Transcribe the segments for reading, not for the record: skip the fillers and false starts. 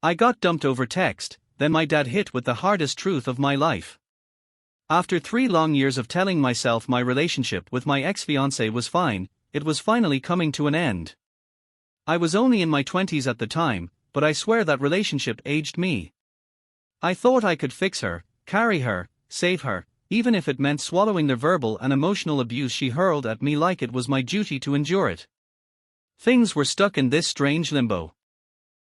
I got dumped over text, then my dad hit with the hardest truth of my life. After 3 long years of telling myself my relationship with my ex-fiancée was fine, it was finally coming to an end. I was only in my 20s at the time, but I swear that relationship aged me. I thought I could fix her, carry her, save her, even if it meant swallowing the verbal and emotional abuse she hurled at me like it was my duty to endure it. Things were stuck in this strange limbo.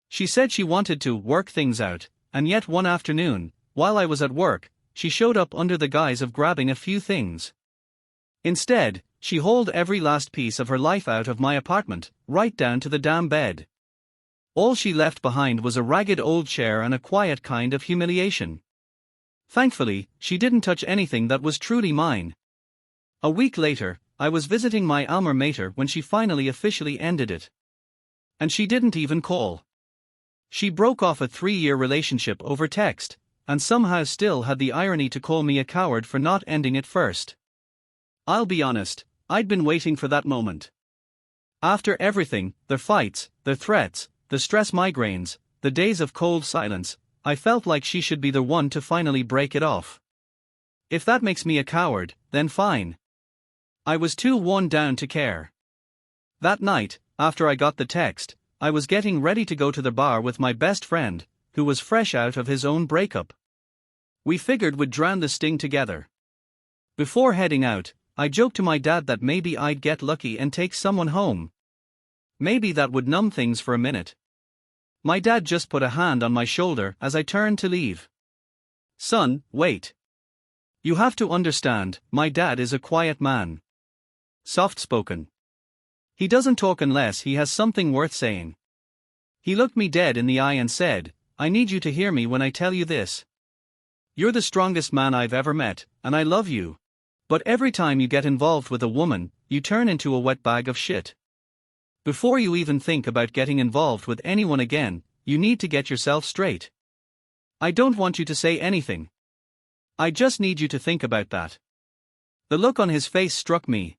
She said she wanted to work things out, and yet one afternoon, while I was at work, she showed up under the guise of grabbing a few things. Instead, she hauled every last piece of her life out of my apartment, right down to the damn bed. All she left behind was a ragged old chair and a quiet kind of humiliation. Thankfully, she didn't touch anything that was truly mine. A week later, I was visiting my alma mater when she finally officially ended it. And she didn't even call. She broke off a 3-year relationship over text, and somehow still had the irony to call me a coward for not ending it first. I'll be honest, I'd been waiting for that moment. After everything, the fights, the threats, the stress migraines, the days of cold silence, I felt like she should be the one to finally break it off. If that makes me a coward, then fine. I was too worn down to care. That night, after I got the text, I was getting ready to go to the bar with my best friend, who was fresh out of his own breakup. We figured we'd drown the sting together. Before heading out, I joked to my dad that maybe I'd get lucky and take someone home. Maybe that would numb things for a minute. My dad just put a hand on my shoulder as I turned to leave. "Son, wait. You have to understand, my dad is a quiet man. Soft-spoken. He doesn't talk unless he has something worth saying. He looked me dead in the eye and said, 'I need you to hear me when I tell you this. You're the strongest man I've ever met, and I love you. But every time you get involved with a woman, you turn into a wet bag of shit. Before you even think about getting involved with anyone again, you need to get yourself straight. I don't want you to say anything. I just need you to think about that.'" The look on his face struck me.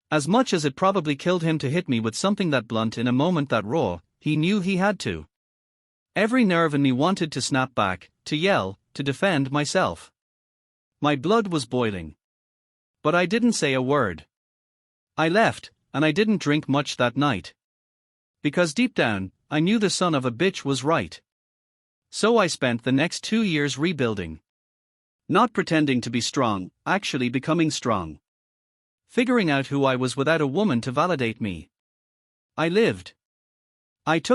As much as it probably killed him to hit me with something that blunt in a moment that raw, he knew he had to. Every nerve in me wanted to snap back, to yell, to defend myself. My blood was boiling. But I didn't say a word. I left, and I didn't drink much that night. Because deep down, I knew the son of a bitch was right. So I spent the next 2 years rebuilding. Not pretending to be strong, actually becoming strong. Figuring out who I was without a woman to validate me. I lived. I took